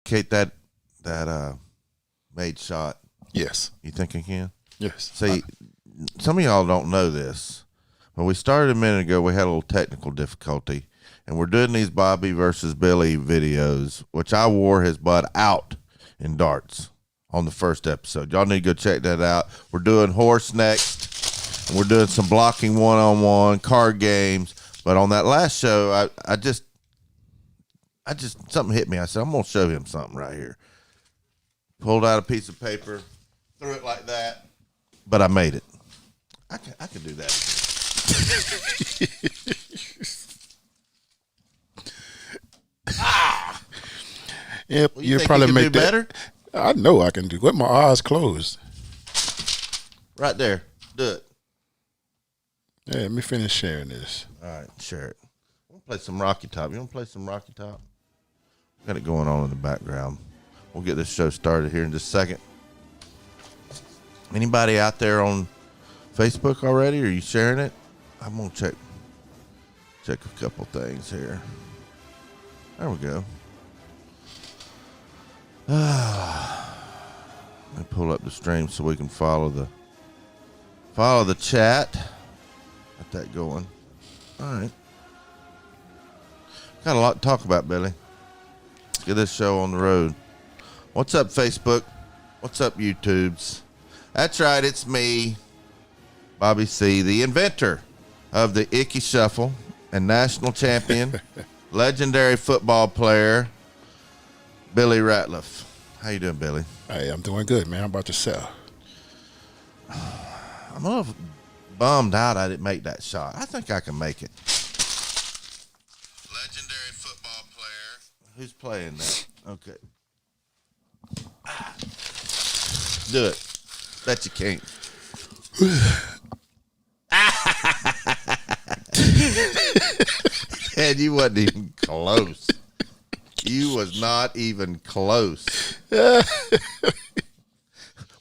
Kate, that made shot. Yes. You think I can? Yes. See, some of y'all don't know this. When we started a minute ago, we had a little technical difficulty, and we're doing these Bobby versus Billy videos, which I wore his butt out in darts on the first episode. Y'all need to go check that out. We're doing horse next, and we're doing some blocking one-on-one, card games. But on that last show, I just something hit me. I said, I'm going to show him something right here. Pulled out a piece of paper, threw it like that, but I made it. I can do that. Yep, Well, you think probably you can make do that better. I know I can do. With my eyes closed. Right there. Do it. Yeah, let me finish sharing this. All right, share it. We'll play some Rocky Top. You want to play some Rocky Top? Got it going on in the background. We'll get this show started here in just a second. Anybody out there on Facebook already? Are you sharing it? I'm gonna check a couple things here. There we go. Let me pull up the stream so we can follow the chat. Get that going. All right. Got a lot to talk about, Billy. Let's get this show on the road. What's up, Facebook? What's up, YouTubes? That's right, it's me, Bobby C., the inventor of the Icky Shuffle and national champion, legendary football player, Billy Ratliff. How you doing, Billy? Hey, I'm doing good, man. How about yourself? I'm a little bummed out I didn't make that shot. I think I can make it. Legendary football player. Who's playing that? Okay. Do it. Bet you can't. And you wasn't even close. You was not even close. We're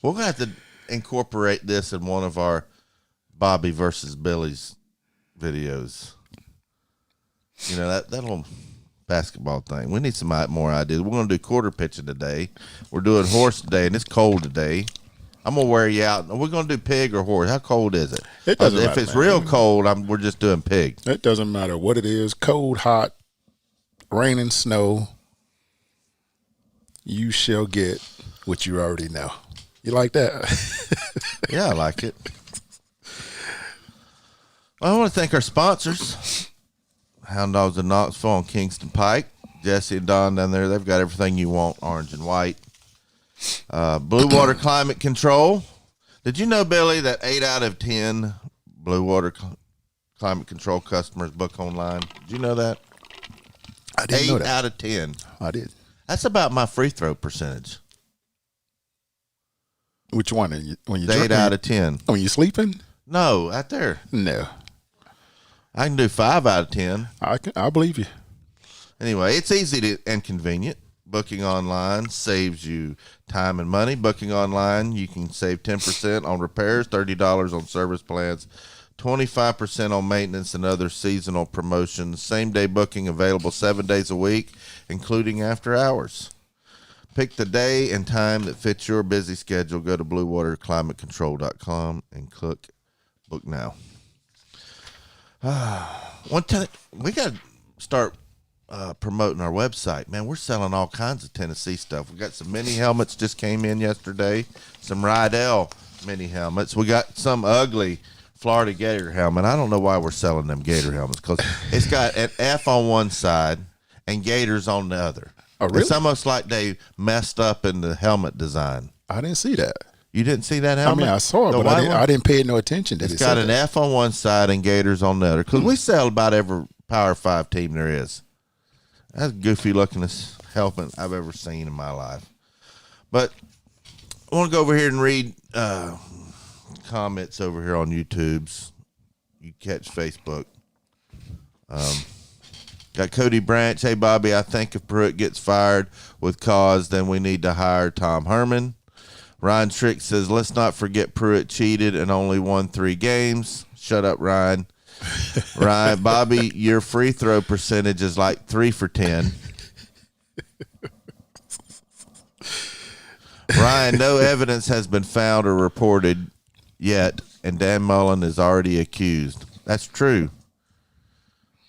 going to have to incorporate this in one of our Bobby versus Billy's videos. You know, that little basketball thing. We need some more ideas. We're going to do quarter pitching today. We're doing horse today, and it's cold today. I'm going to wear you out. We're going to do pig or horse. How cold is it? It doesn't matter, if it's man. real cold, we're just doing pig. It doesn't matter what it is. Cold, hot, rain and snow. You shall get what you already know. You like that? Yeah, I like it. Well, I want to thank our sponsors. Hound Dogs of Knoxville on Kingston Pike. Jesse and Don down there, they've got everything you want, orange and white. Blue Water Climate Control. Did you know, Billy, that 8 out of 10 Blue Water Climate Control customers book online? Did you know that? I didn't know that. 8 out of 10. I did. That's about my free throw percentage. Which one? When you 8 out of 10. When you sleeping? No, out there. No. I can do 5 out of 10. I believe you. Anyway, it's easy and convenient. Booking online saves you time and money. Booking online, you can save 10% on repairs, $30 on service plans, 25% on maintenance and other seasonal promotions. Same-day booking available 7 days a week, including after hours. Pick the day and time that fits your busy schedule. Go to bluewaterclimatecontrol.com and click book now. One time, we got to start promoting our website. Man, we're selling all kinds of Tennessee stuff. We got some mini helmets just came in yesterday, some Rydell mini helmets. We got some ugly Florida Gator helmet. I don't know why we're selling them Gator helmets, because it's got an F on one side and Gators on the other. Oh, really? It's almost like they messed up in the helmet design. I didn't see that. You didn't see that helmet? I mean, I saw it, but I didn't pay no attention to it. It's got an F on one side and Gators on the other, because we sell about every Power 5 team there is. That's goofy lookingest helmet I've ever seen in my life. But I want to go over here and read comments over here on YouTube's. You catch Facebook. Got Cody Branch. Hey, Bobby, I think if Pruitt gets fired with cause, then we need to hire Tom Herman. Ryan Trick says, let's not forget Pruitt cheated and only won 3 games. Shut up, Ryan. Ryan, Bobby, your free throw percentage is like 3 for 10. Ryan, no evidence has been found or reported yet, and Dan Mullen is already accused. That's true.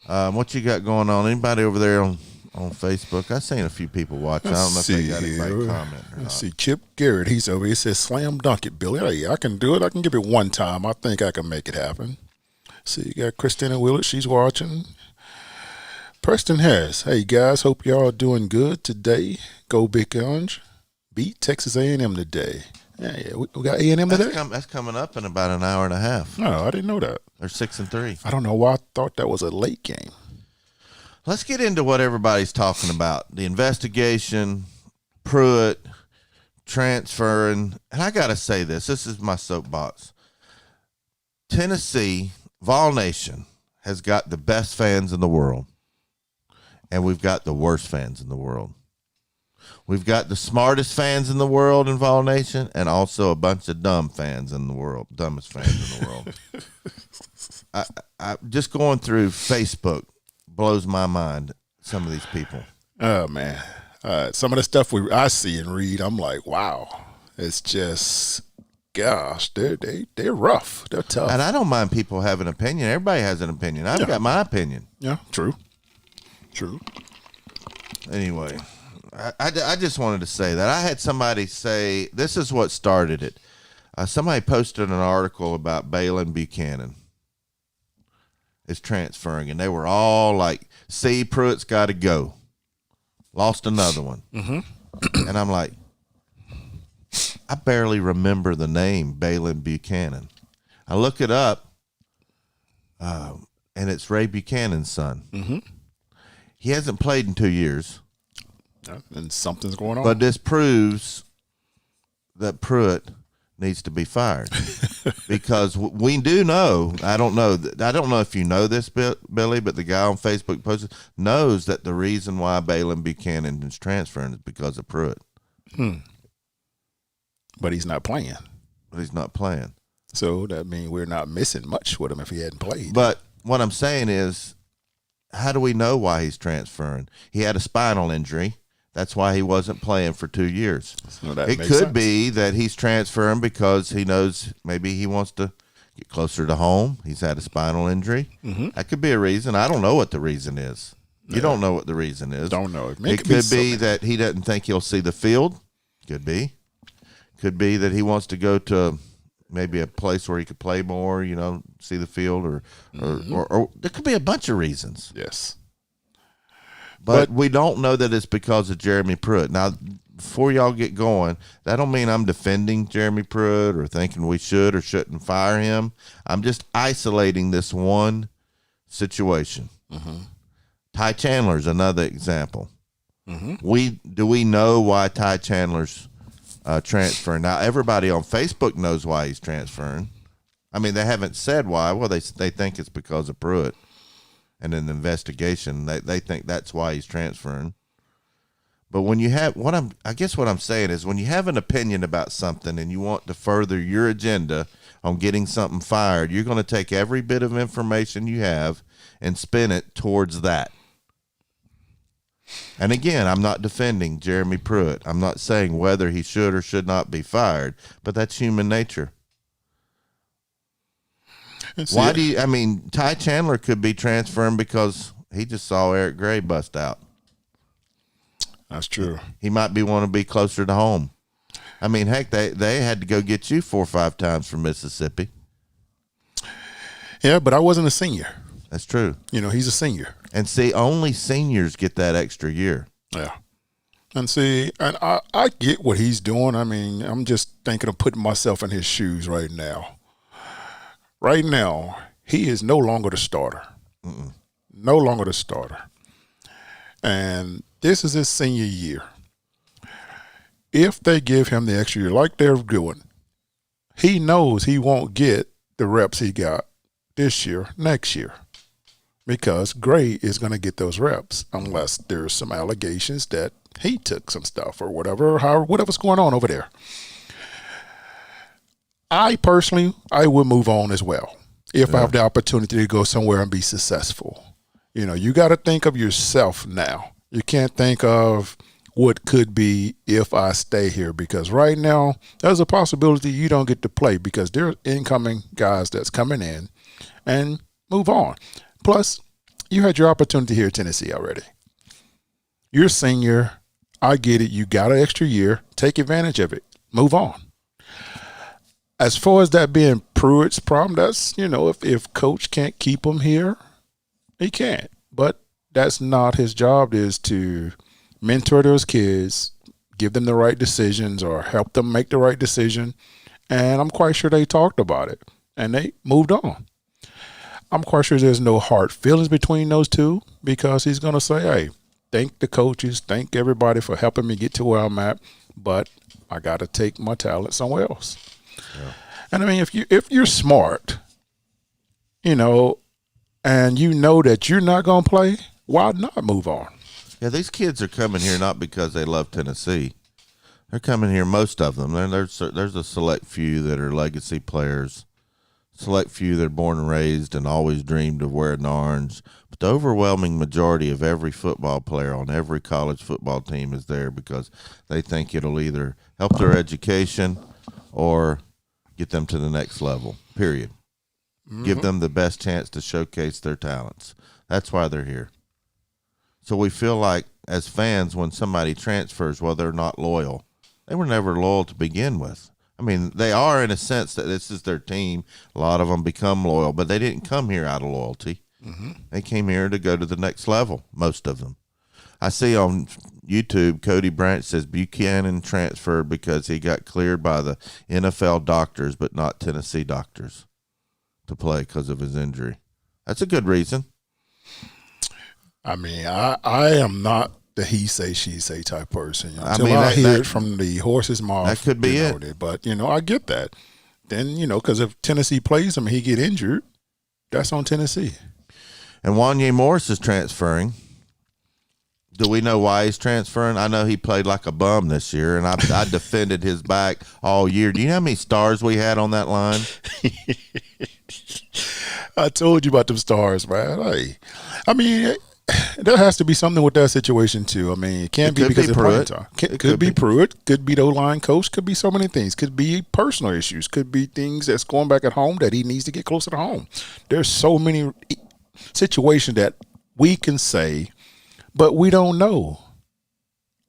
What you got going on? Anybody over there on Facebook? I've seen a few people watching. I don't know if they got anybody comment or not. Let's see. Chip Garrett, he's over. He says, slam dunk it, Billy. Hey, I can do it. I can give it one time. I think I can make it happen. See, you got Christina Willett. She's watching. Preston Harris. Hey, guys. Hope y'all are doing good today. Go Big Orange. Beat Texas A&M today. Yeah, we got A&M today? That's coming up in about an hour and a half. No, I didn't know that. They're 6-3. I don't know why I thought that was a late game. Let's get into what everybody's talking about. The investigation, Pruitt, transferring. And I got to say this. This is my soapbox. Tennessee, Vol Nation, has got the best fans in the world. And we've got the worst fans in the world. We've got the smartest fans in the world in Vol Nation and also a bunch of dumb fans in the world, dumbest fans in the world. I just going through Facebook blows my mind, some of these people. Oh, man. Some of the stuff I see and read, I'm like, wow. It's just, gosh, they're rough. They're tough. And I don't mind people having an opinion. Everybody has an opinion. I've got my opinion. Yeah, true. Anyway, I just wanted to say that. I had somebody say, this is what started it. Somebody posted an article about Balin Buchanan is transferring, and they were all like, see, Pruitt's got to go. Lost another one. Mm-hmm. And I'm like, I barely remember the name Balin Buchanan. I look it up, and it's Ray Buchanan's son. Mm-hmm. He hasn't played in 2 years. And something's going on. But this proves that Pruitt needs to be fired because we do know. I don't know if you know this, Billy, but the guy on Facebook posted knows that the reason why Balin Buchanan is transferring is because of Pruitt. But he's not playing. So that means we're not missing much with him if he hadn't played. But what I'm saying is, how do we know why he's transferring? He had a spinal injury. That's why he wasn't playing for 2 years. So it could be that he's transferring because he knows maybe he wants to get closer to home. He's had a spinal injury. Mm-hmm. That could be a reason. I don't know what the reason is. You don't know what the reason is. Don't know. It could be that he doesn't think he'll see the field. Could be. Could be that he wants to go to maybe a place where he could play more, see the field, or there could be a bunch of reasons. Yes. But we don't know that it's because of Jeremy Pruitt. Now, before y'all get going, that don't mean I'm defending Jeremy Pruitt or thinking we should or shouldn't fire him. I'm just isolating this one situation. Mm-hmm. Ty Chandler's another example. Mm-hmm. Do we know why Ty Chandler's transferring? Now, everybody on Facebook knows why he's transferring. I mean, they haven't said why. Well, they think it's because of Pruitt. And in the investigation, they think that's why he's transferring. But when you have what I'm saying is when you have an opinion about something and you want to further your agenda on getting something fired, you're going to take every bit of information you have and spin it towards that. And again, I'm not defending Jeremy Pruitt. I'm not saying whether he should or should not be fired, but that's human nature. Ty Chandler could be transferring because he just saw Eric Gray bust out. That's true. He might want to be closer to home. I mean, heck, they had to go get you 4 or 5 times from Mississippi. Yeah, but I wasn't a senior. That's true. He's a senior. And see, only seniors get that extra year. Yeah. And see, and I get what he's doing. I mean, I'm just thinking of putting myself in his shoes right now. Right now, he is no longer the starter. Mm-mm. No longer the starter. And this is his senior year. If they give him the extra year like they're doing, he knows he won't get the reps he got this year, next year. Because Gray is going to get those reps unless there's some allegations that he took some stuff or whatever's going on over there. I would move on as well if I have the opportunity to go somewhere and be successful. You got to think of yourself now. You can't think of what could be if I stay here, because right now there's a possibility you don't get to play because there are incoming guys that's coming in, and move on. Plus, you had your opportunity here at Tennessee already. You're a senior. I get it. You got an extra year. Take advantage of it. Move on. As far as that being Pruitt's problem, that's, if coach can't keep him here, he can't. But that's not his job, is to mentor those kids, give them the right decisions or help them make the right decision. And I'm quite sure they talked about it and they moved on. I'm quite sure there's no hard feelings between those two, because he's going to say, hey, thank the coaches, thank everybody for helping me get to where I'm at, but I got to take my talent somewhere else. Yeah. And I mean, if you're smart, and you know that you're not going to play, why not move on? Yeah, these kids are coming here not because they love Tennessee. They're coming here, most of them. There's a select few that are legacy players, select few that are born and raised and always dreamed of wearing orange. But the overwhelming majority of every football player on every college football team is there because they think it'll either help their education or get them to the next level, period. Mm-hmm. Give them the best chance to showcase their talents. That's why they're here. So we feel like, as fans, when somebody transfers, well, they're not loyal. They were never loyal to begin with. I mean, they are in a sense that this is their team. A lot of them become loyal, but they didn't come here out of loyalty. Mm-hmm. They came here to go to the next level, most of them. I see on YouTube, Cody Branch says Buchanan transferred because he got cleared by the NFL doctors, but not Tennessee doctors, to play because of his injury. That's a good reason. I mean, I am not the he say, she say type person. Until I hear it from the horse's mouth. That could be it. But, I get that. Then, because if Tennessee plays him and he get injured, that's on Tennessee. And Wanye Morris is transferring. Do we know why he's transferring? I know he played like a bum this year, and I defended his back all year. Do you know how many stars we had on that line? I told you about them stars, man. I mean, there has to be something with that situation too. I mean, it can't be because of playing time. Could be Pruitt. Could be the O-line coach. Could be so many things. Could be personal issues. Could be things that's going back at home that he needs to get closer to home. There's so many situations that we can say, but we don't know.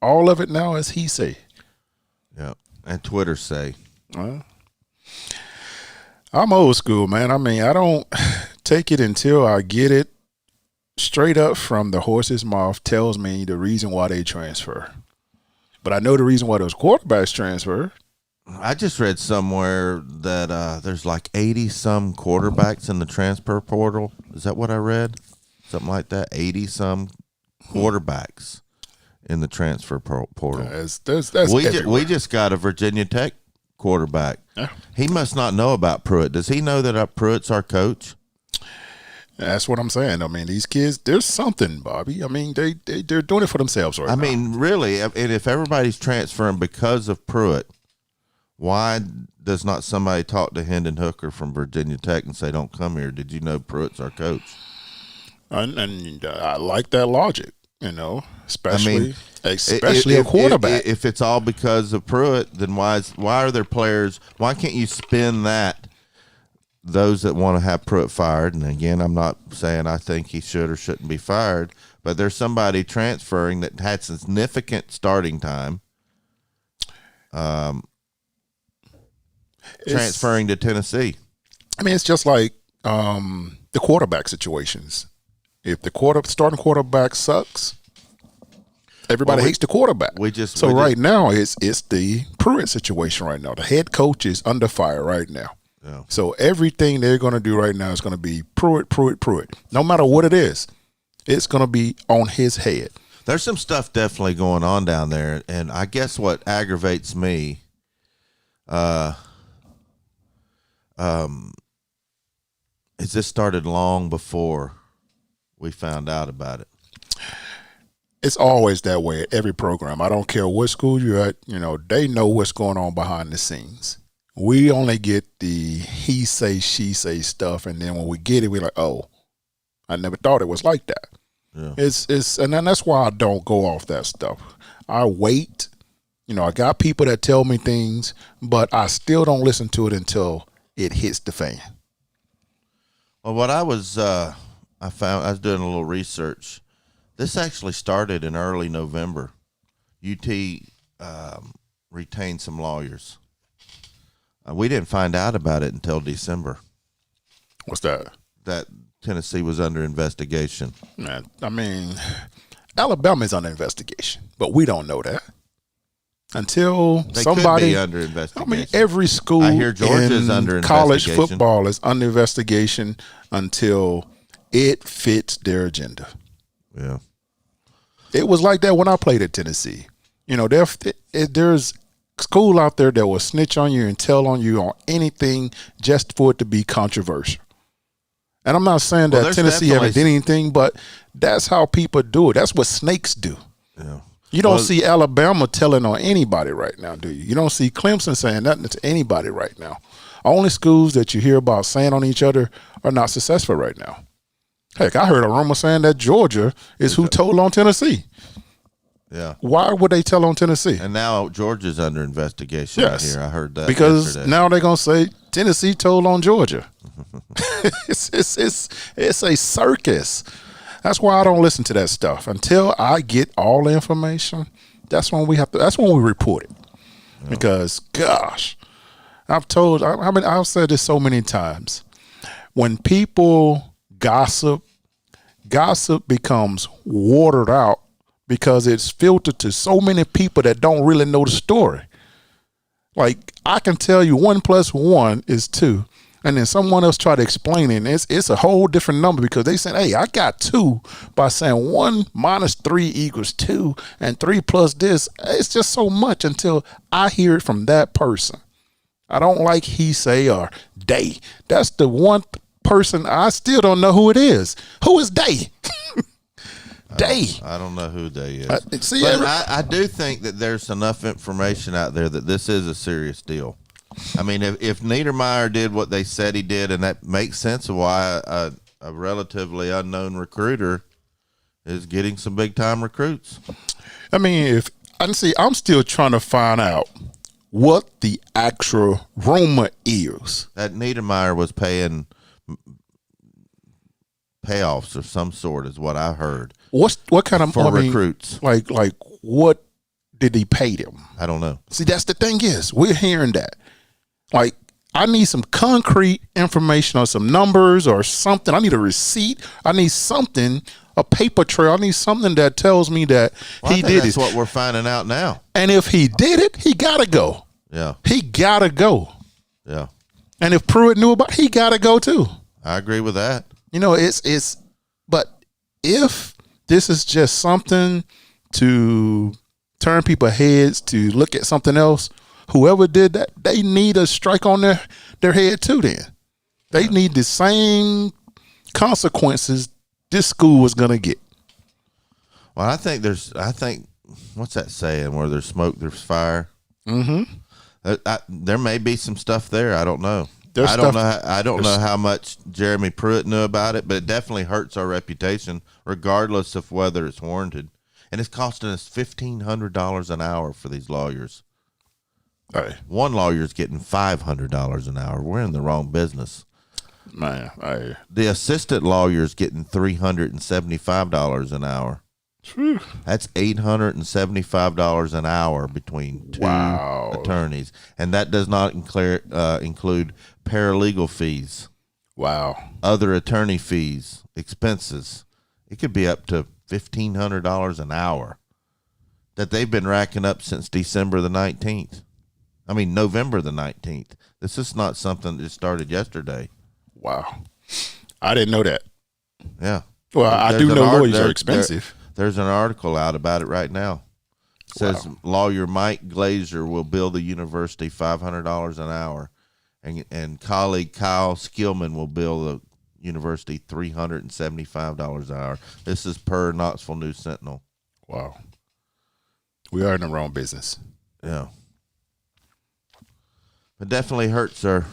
All of it now is he say. Yeah, and Twitter say. I'm old school, man. I mean, I don't take it until I get it straight up from the horse's mouth tells me the reason why they transfer. But I know the reason why those quarterbacks transfer. I just read somewhere that there's like 80-some quarterbacks in the transfer portal. Is that what I read? Something like that? 80-some quarterbacks in the transfer portal. We just got a Virginia Tech quarterback. Yeah. He must not know about Pruitt. Does he know that Pruitt's our coach? That's what I'm saying. I mean, these kids, there's something, Bobby. I mean, they're doing it for themselves right now. I mean, really, and if everybody's transferring because of Pruitt, why does not somebody talk to Hendon Hooker from Virginia Tech and say, don't come here? Did you know Pruitt's our coach? And I like that logic, especially a quarterback. If it's all because of Pruitt, then why are there players? Why can't you spin that? Those that want to have Pruitt fired, and again, I'm not saying I think he should or shouldn't be fired, but there's somebody transferring that had significant starting time, transferring to Tennessee. I mean, it's just like the quarterback situations. If the starting quarterback sucks, everybody hates the quarterback. Right now, it's the Pruitt situation right now. The head coach is under fire right now. Yeah. So everything they're going to do right now is going to be Pruitt. No matter what it is, it's going to be on his head. There's some stuff definitely going on down there, and I guess what aggravates me is this started long before we found out about it. It's always that way at every program. I don't care what school you're at. They know what's going on behind the scenes. We only get the he say, she say stuff, and then when we get it, we're like, oh, I never thought it was like that. Yeah. And then that's why I don't go off that stuff. I wait. I got people that tell me things, but I still don't listen to it until it hits the fan. Well, what I found, I was doing a little research. This actually started in early November. UT retained some lawyers. We didn't find out about it until December. What's that? That Tennessee was under investigation. Man, I mean, Alabama is under investigation, but we don't know that until They somebody could be under investigation. I mean, every school I hear Georgia's in under college investigation. football is under investigation until it fits their agenda. Yeah. It was like that when I played at Tennessee. There's school out there that will snitch on you and tell on you on anything just for it to be controversial. And I'm not saying that Tennessee haven't did anything, but that's how people do it. That's what snakes do. Yeah. You don't see Alabama telling on anybody right now, do you? You don't see Clemson saying nothing to anybody right now. Only schools that you hear about saying on each other are not successful right now. Heck, I heard a rumor saying that Georgia is who told on Tennessee. Yeah. Why would they tell on Tennessee? And now Georgia's under investigation. Yes. Here, I heard that because yesterday. now they're gonna say Tennessee told on Georgia. it's a circus. That's why I don't listen to that stuff until I get all the information. That's when we report it. Yeah. Because gosh, I've said this so many times. When people gossip becomes watered out because it's filtered to so many people that don't really know the story. Like, I can tell you 1 + 1 is 2. And then someone else try to explain it, and it's a whole different number because they said, hey, I got 2 by saying 1 - 3 = 2 and 3 plus this. It's just so much until I hear it from that person. I don't like he, say, or they. That's the one person I still don't know who it is. Who is they? They. I don't know who they is. I do think that there's enough information out there that this is a serious deal. I mean, if Niedermeyer did what they said he did, and that makes sense of why a relatively unknown recruiter is getting some big time recruits. I mean, I'm still trying to find out what the actual rumor is. That Niedermeyer was paying payoffs of some sort, is what I heard. What kind of recruits? Like what did he pay them? I don't know. See, that's the thing is we're hearing that. Like, I need some concrete information on some numbers or something. I need a receipt. I need something, a paper trail. I need something that tells me that he did it. That's what we're finding out now. And if he did it, he gotta go. Yeah, he gotta go. Yeah. And if Pruitt knew about it, he gotta go too. I agree with that. But if this is just something to turn people's heads to look at something else, whoever did that, they need a strike on their head too then. They need the same consequences this school was going to get. Well, I think what's that saying? Where there's smoke, there's fire. Mm-hmm. There may be some stuff there. I don't know. I don't know how much Jeremy Pruitt knew about it, but it definitely hurts our reputation, regardless of whether it's warranted. And it's costing us $1,500 an hour for these lawyers. Right. One lawyer's getting $500 an hour. We're in the wrong business. Man, the assistant lawyer's getting $375 an hour. Whew. That's $875 an hour between two attorneys, and that does not include paralegal fees. Wow. Other attorney fees, expenses. It could be up to $1,500 an hour that they've been racking up since November the 19th. This is not something that started yesterday. Wow. I didn't know that. Yeah. Well, I do know lawyers are expensive. There's an article out about it right now. It says lawyer Mike Glazer will bill the university $500 an hour, and colleague Kyle Skillman will bill the university $375 an hour. This is per Knoxville News Sentinel. Wow. We are in the wrong business. Yeah. It definitely hurts our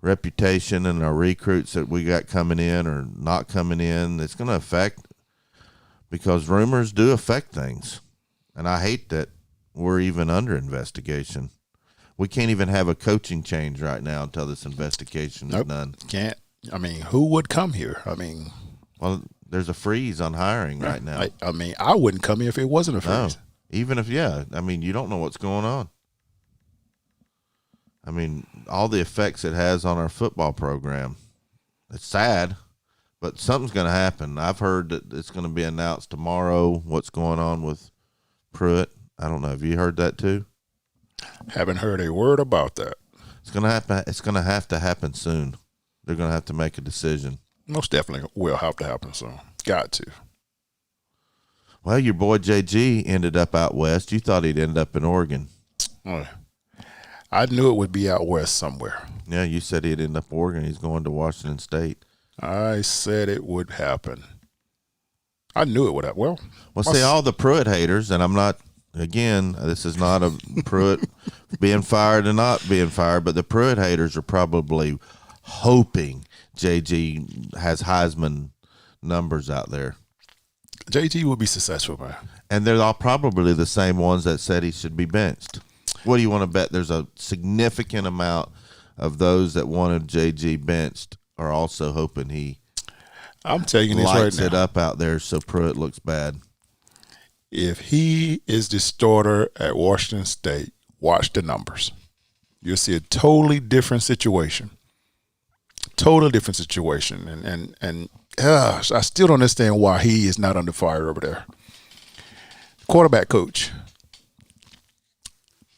reputation and our recruits that we got coming in or not coming in. It's going to affect, because rumors do affect things. And I hate that we're even under investigation. We can't even have a coaching change right now until this investigation is done. Can't. I mean, who would come here? I mean, well, there's a freeze on hiring right now. I mean, I wouldn't come here if it wasn't a freeze. No, even if, I mean, you don't know what's going on. I mean, all the effects it has on our football program. It's sad, but something's going to happen. I've heard that it's going to be announced tomorrow what's going on with Pruitt. I don't know. Have you heard that too? Haven't heard a word about that. It's going to happen. It's going to have to happen soon. They're going to have to make a decision. Most definitely will have to happen soon. Got to. Well, your boy JG ended up out west. You thought he'd end up in Oregon. Oh, I knew it would be out west somewhere. Yeah, you said he'd end up Oregon. He's going to Washington State. I said it would happen. I knew it would happen. Well, see, all the Pruitt haters, and I'm not, again, this is not a Pruitt being fired and not being fired, but the Pruitt haters are probably hoping JG has Heisman numbers out there. JG will be successful, man. And they're all probably the same ones that said he should be benched. What do you want to bet? There's a significant amount of those that wanted JG benched are also hoping he I'm taking this right now. Lights it up out there so Pruitt looks bad. If he is the starter at Washington State, watch the numbers. You'll see a totally different situation. Totally different situation. And I still don't understand why he is not under fire over there. Quarterback coach.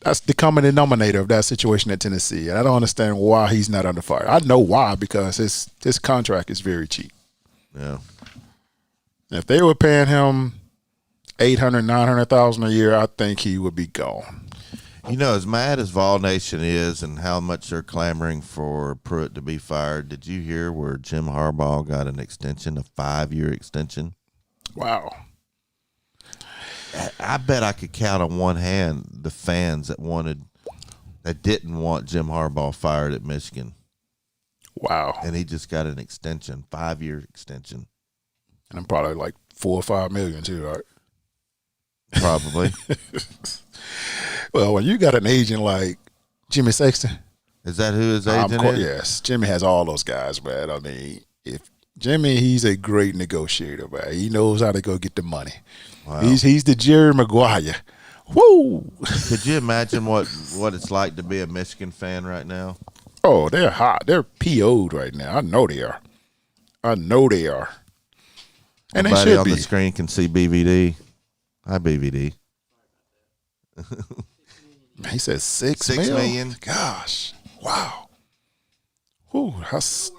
That's the common denominator of that situation at Tennessee. And I don't understand why he's not under fire. I know why, because his contract is very cheap. Yeah. If they were paying him $800,000, $900,000 a year, I think he would be gone. You know, as mad as Vol Nation is and how much they're clamoring for Pruitt to be fired, did you hear where Jim Harbaugh got an extension, a 5-year extension? Wow. I bet I could count on one hand the fans that didn't want Jim Harbaugh fired at Michigan. Wow. And he just got an extension, 5-year extension. And I'm probably like $4 or $5 million too, right? Probably. Well, when you got an agent like Jimmy Sexton. Is that who his agent is? Yes. Jimmy has all those guys, man. I mean, if Jimmy, he's a great negotiator, man. He knows how to go get the money. Wow. He's the Jerry Maguire. Woo! Could you imagine what it's like to be a Michigan fan right now? Oh, they're hot. They're PO'd right now. I know they are. And Everybody they should on be. The screen can see BVD. Hi, BVD. He said $6 million. Gosh. Wow. Whew, that's,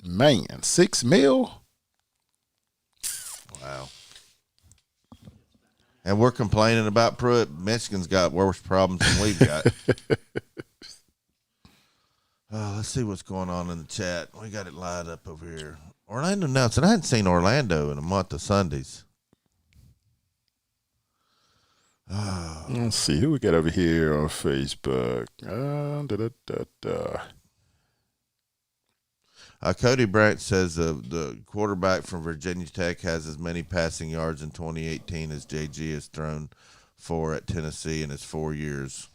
man, $6 million? Wow. And we're complaining about Pruitt. Michigan's got worse problems than we've got. Let's see what's going on in the chat. We got it lined up over here. Orlando Nelson. I hadn't seen Orlando in a month of Sundays. Let's see who we got over here on Facebook. Cody Branch says the quarterback from Virginia Tech has as many passing yards in 2018 as JG has thrown for at Tennessee in his 4 years.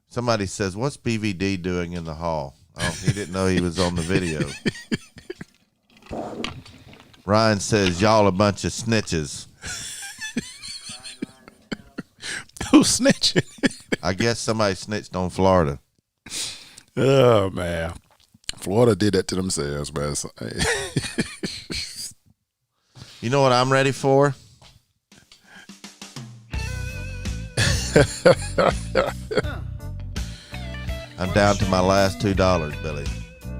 Somebody says, what's BVD doing in the hall? Oh, he didn't know he was on the video. Ryan says, y'all a bunch of snitches. Who's snitching? I guess somebody snitched on Florida. Oh, man. Florida did that to themselves, man. You know what I'm ready for? I'm down to my last $2, Billy.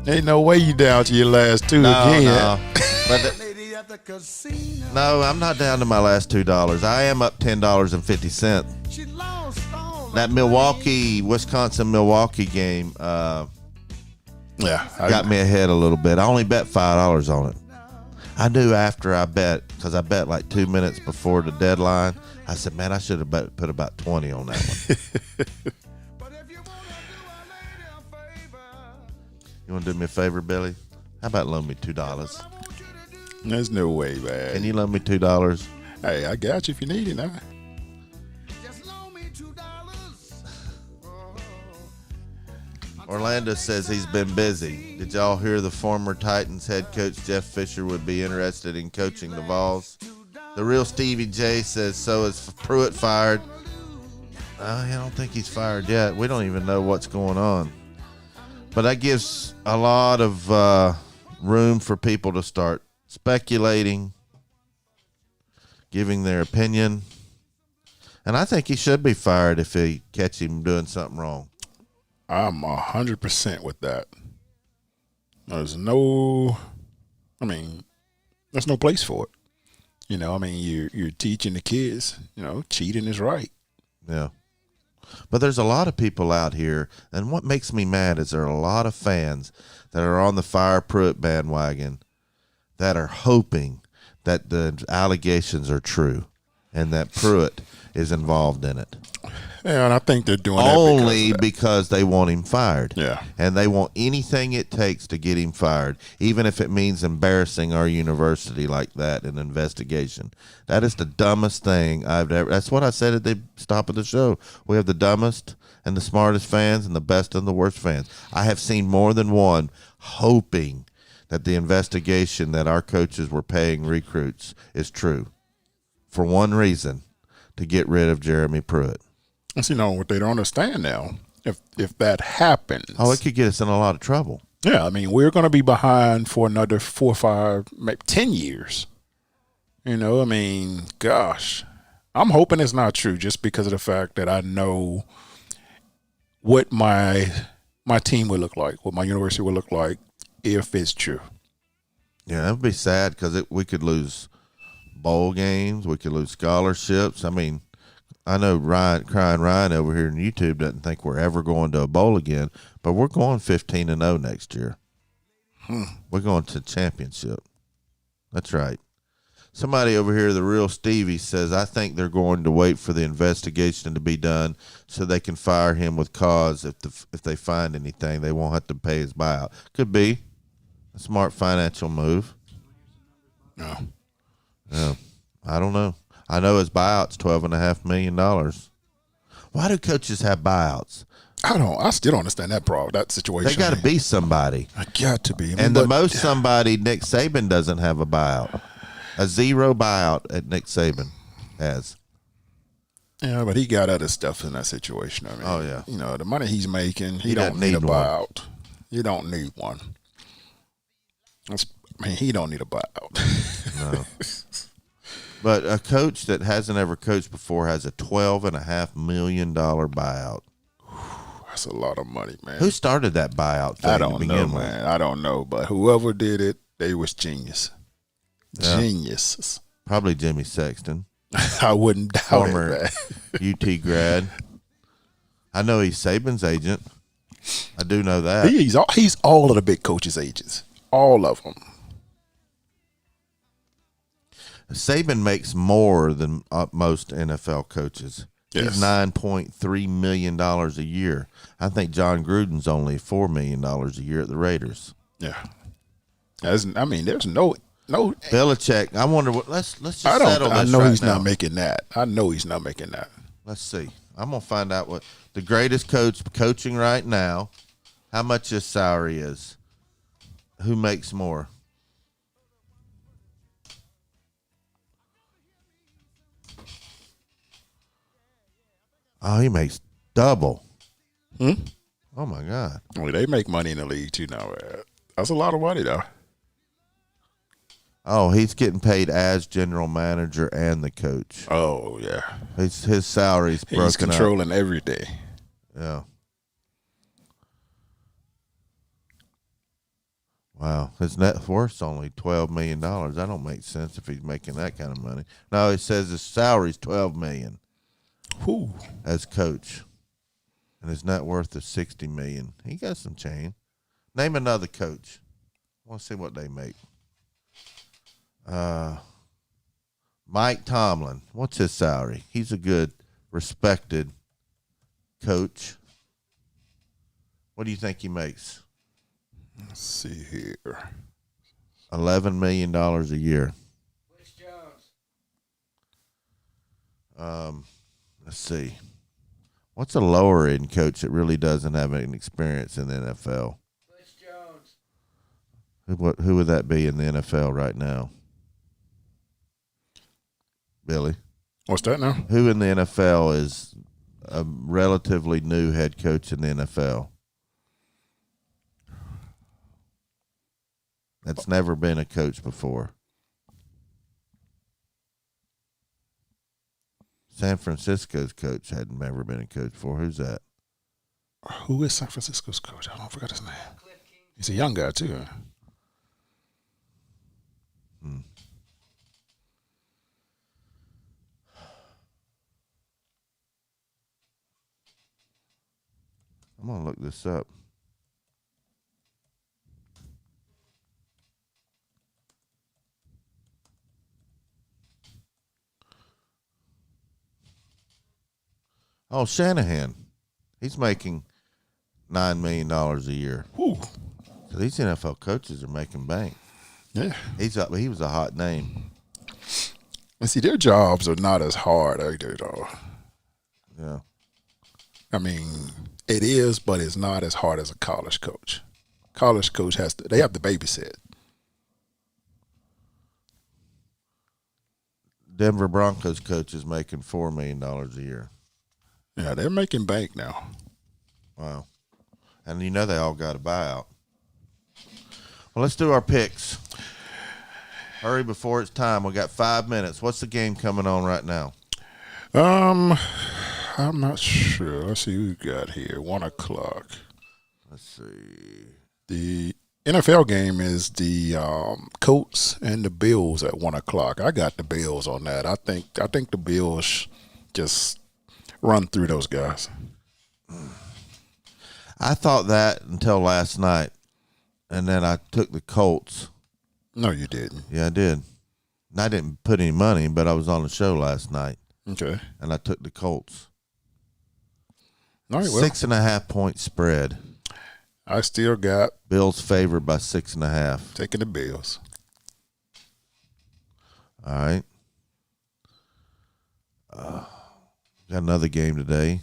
Ain't no way you down to your last two again. No. No, I'm not down to my last $2. I am up $10.50. That Wisconsin-Milwaukee game got me ahead a little bit. I only bet $5 on it. I knew after I bet, because I bet like 2 minutes before the deadline, I said, man, I should have put about 20 on that one. You want to do me a favor, Billy? How about loan me $2? There's no way, man. Can you loan me $2? Hey, I got you if you need it now. Orlando says he's been busy. Did y'all hear the former Titans head coach Jeff Fisher would be interested in coaching the Vols? The real Stevie J says so is Pruitt fired. I don't think he's fired yet. We don't even know what's going on. But that gives a lot of room for people to start speculating, giving their opinion. And I think he should be fired if they catch him doing something wrong. I'm 100% with that. There's no place for it. You're teaching the kids, cheating is right. Yeah. But there's a lot of people out here, and what makes me mad is there are a lot of fans that are on the Fire Pruitt bandwagon that are hoping that the allegations are true and that Pruitt is involved in it. Yeah, and I think they're doing only that because they want him fired. Yeah. And they want anything it takes to get him fired, even if it means embarrassing our university like that in an investigation. That is the dumbest thing I've ever. That's what I said at the stop of the show. We have the dumbest and the smartest fans and the best and the worst fans. I have seen more than one hoping that the investigation that our coaches were paying recruits is true for one reason, to get rid of Jeremy Pruitt. What they don't understand now, if that happens. Oh, it could get us in a lot of trouble. Yeah, we're going to be behind for another 4 or 5, maybe 10 years. Gosh. I'm hoping it's not true just because of the fact that I know what my team would look like, what my university would look like if it's true. Yeah, that would be sad because we could lose bowl games. We could lose scholarships. I know Crying Ryan over here on YouTube doesn't think we're ever going to a bowl again, but we're going 15-0 next year. We're going to championship. That's right. Somebody over here, the real Stevie, says, I think they're going to wait for the investigation to be done so they can fire him with cause. If they find anything, they won't have to pay his buyout. Could be a smart financial move. No. Yeah, I don't know. I know his buyout's $12.5 million. Why do coaches have buyouts? I still don't understand that situation. They got to be somebody. I got to be. The most somebody, Nick Saban doesn't have a buyout. A zero buyout at Nick Saban has. Yeah, but he got other stuff in that situation. Oh, yeah. The money he's making, he don't don't need a need one. buyout. You don't need one. He don't need a buyout. No. But a coach that hasn't ever coached before has a $12.5 million buyout. That's a lot of money, man. Who started that buyout thing I don't to know, begin with? man. I don't know, but whoever did it, they was genius. Yeah. Geniuses. Probably Jimmy Sexton, I wouldn't doubt former it, man. UT grad. I know he's Saban's agent. I do know that. He's all of the big coaches' agents. All of them. Saban makes more than most NFL coaches. Yes. He's $9.3 million a year. I think John Gruden's only $4 million a year at the Raiders. Yeah. There's no Belichick. I wonder what. Let's just I settle this. I know right he's now. not making that. I know he's not making that. Let's see. I'm gonna find out what the greatest coach coaching right now. How much his salary is. Who makes more? Oh, he makes double. Oh my God. Well, they make money in the league too now. That's a lot of money though. Oh, he's getting paid as general manager and the coach. Oh yeah. His salary's broken He's up. controlling every day. Yeah. Wow. His net worth's only $12 million. That don't make sense if he's making that kind of money. No, it says his salary's $12 million. Whew. As coach. And his net worth is $60 million. He got some change. Name another coach. I want to see what they make. Mike Tomlin. What's his salary? He's a good, respected coach. What do you think he makes? Let's see here. $11 million a year. Which Jones? Let's see. What's a lower end coach that really doesn't have any experience in the NFL? Which Jones? Who would that be in the NFL right now? Billy? What's that now? Who in the NFL is a relatively new head coach in the NFL? That's never been a coach before. San Francisco's coach hadn't ever been a coach before. Who's that? Who is San Francisco's coach? I don't forget his name. Cliff King. He's a young guy too. I'm going to look this up. Oh, Shanahan. He's making $9 million a year. Whew. So these NFL coaches are making bank. Yeah. He was a hot name. And see, their jobs are not as hard either, though. Yeah. I mean, it is, but it's not as hard as a college coach. College coach they have to babysit. Denver Broncos coach is making $4 million a year. Yeah, they're making bank now. Wow. And you know they all got a buyout. Well, let's do our picks. Hurry before it's time. We got 5 minutes. What's the game coming on right now? I'm not sure. Let's see who we got here. 1 o'clock. Let's see. The NFL game is the Colts and the Bills at 1 o'clock. I got the Bills on that. I think the Bills just run through those guys. I thought that until last night, and then I took the Colts. No, you didn't. Yeah, I did. And I didn't put any money, but I was on the show last night, Okay. and I took the Colts. All right, well, 6.5 point spread. I still got Bills favored by 6.5. taking the Bills. All right. Got another game today.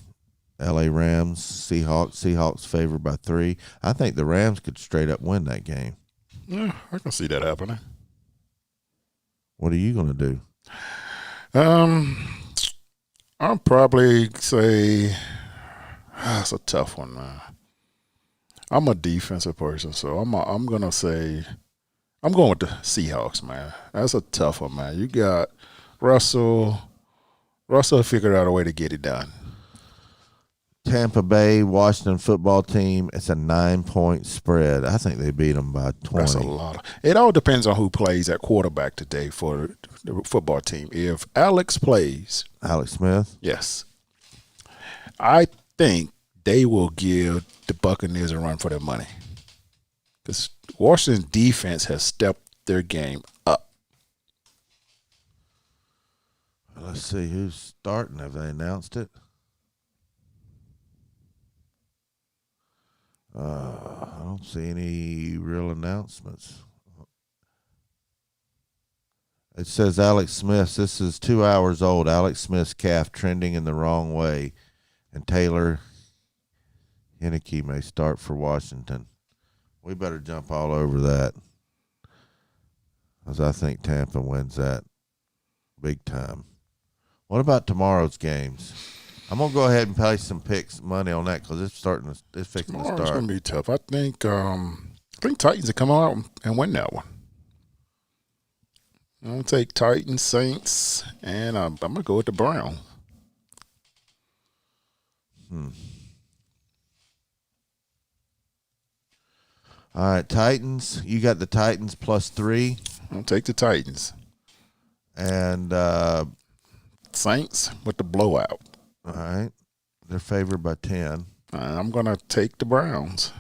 L.A. Rams, Seahawks. Seahawks favored by 3. I think the Rams could straight up win that game. Yeah, I can see that happening. What are you going to do? I'll probably say it's a tough one, man. I'm a defensive person, so I'm gonna say I'm going with the Seahawks, man. That's a tough one, man. You got Russell. Russell figured out a way to get it done. Tampa Bay, Washington football team. It's a 9-point spread. I think they beat them by 20. That's a lot. It all depends on who plays at quarterback today for the football team. If Alex plays, Alex Smith. yes, I think they will give the Buccaneers a run for their money because Washington's defense has stepped their game up. Let's see who's starting. Have they announced it? I don't see any real announcements. It says Alex Smith. This is 2 hours old. Alex Smith's calf trending in the wrong way, and Taylor Heineke may start for Washington. We better jump all over that, because I think Tampa wins that big time. What about tomorrow's games? I'm gonna go ahead and place some picks money on that because it's fixing to Tomorrow's start. going to be tough. I think Titans will come out and win that one. I'm going to take Titans, Saints, and I'm going to go with the Browns. All right, Titans. You got the Titans +3, I'll take the Titans. and Saints with the blowout. all right, they're favored by 10, I'm going to take the Browns.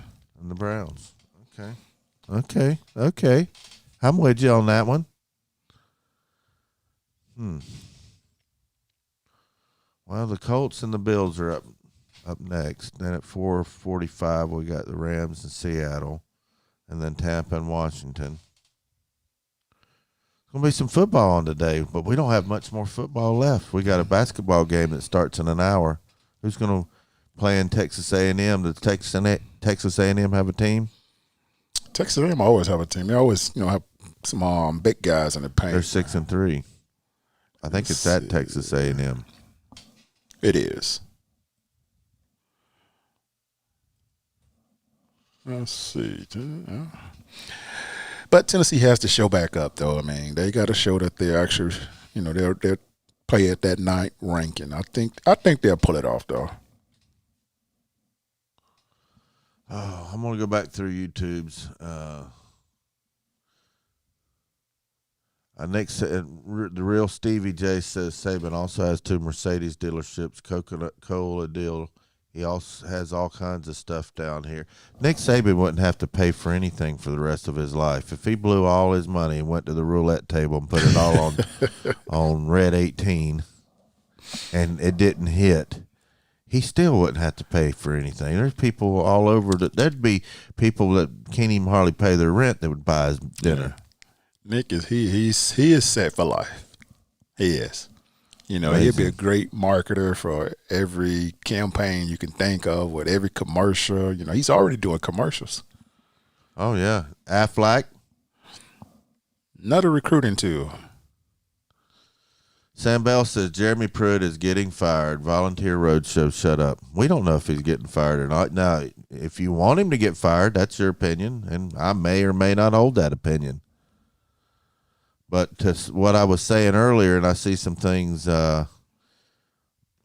and the Browns. Okay. I'm with you on that one. Well, the Colts and the Bills are up next. Then at 4:45, we got the Rams and Seattle, and then Tampa and Washington. Gonna be some football on today, but we don't have much more football left. We got a basketball game that starts in an hour. Who's gonna play in Texas A&M? Does Texas A&M have a team? Texas A&M always have a team. They always, have some big guys in the paint. They're 6-3. I think it's at Texas A&M. It is. Let's see. But Tennessee has to show back up, though. I mean, they got to show that they're actually, they'll play at that ninth ranking. I think they'll pull it off, though. Oh, I'm gonna go back through YouTube's. The real Stevie J says Saban also has 2 Mercedes dealerships, Coca-Cola deal. He also has all kinds of stuff down here. Nick Saban wouldn't have to pay for anything for the rest of his life. If he blew all his money and went to the roulette table and put it all on red 18 and it didn't hit, he still wouldn't have to pay for anything. There's people all over there'd be people that can't even hardly pay their rent that would buy his dinner. Nick he is set for life. He is. He'll be a great marketer for every campaign you can think of, with every commercial. He's already doing commercials. Oh, yeah. Aflac. Another recruiting tool. Sam Bell says Jeremy Pruitt is getting fired. Volunteer Roadshow, shut up. We don't know if he's getting fired or not. Now, if you want him to get fired, that's your opinion, and I may or may not hold that opinion. But to what I was saying earlier, and I see some things all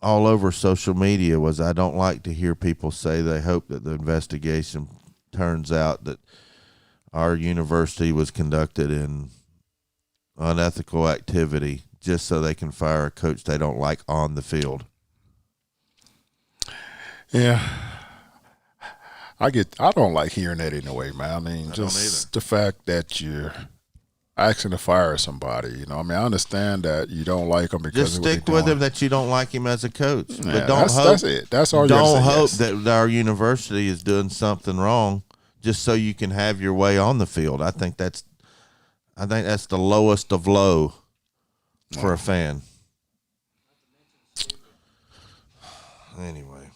over social media, was I don't like to hear people say they hope that the investigation turns out that our university was conducted in unethical activity just so they can fire a coach they don't like on the field. Yeah. I don't like hearing that anyway, man. I mean, just the fact that you're asking to fire somebody, I understand that you don't like them because just stick with him that you don't like him as a coach. Yeah, but don't hope that's it. That's all. Don't hope that our university is doing something wrong just so you can have your way on the field. I think that's the lowest of low for a fan. Anyway.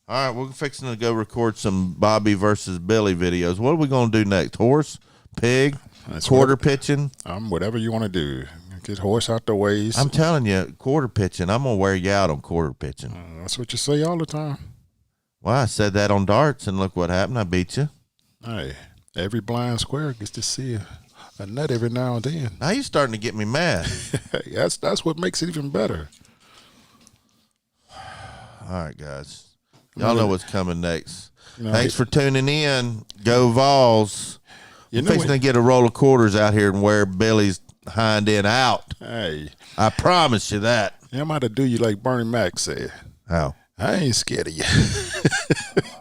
All right, we're fixing to go record some Bobby versus Billy videos. What are we going to do next? Horse? Pig? Quarter pitching? Whatever you want to do. Get horse out the ways. I'm telling you, quarter pitching. I'm going to wear you out on quarter pitching. That's what you say all the time. Well, I said that on darts, and look what happened. I beat you. Hey, every blind square gets to see a nut every now and then. Now you're starting to get me mad. That's what makes it even better. All right, guys. Y'all know what's coming next. Thanks for tuning in. Go Vols. We're fixing to get a roll of quarters out here and wear Billy's hind end out. Hey. I promise you that. I'm about to do you like Bernie Mac said. How? I ain't scared of you.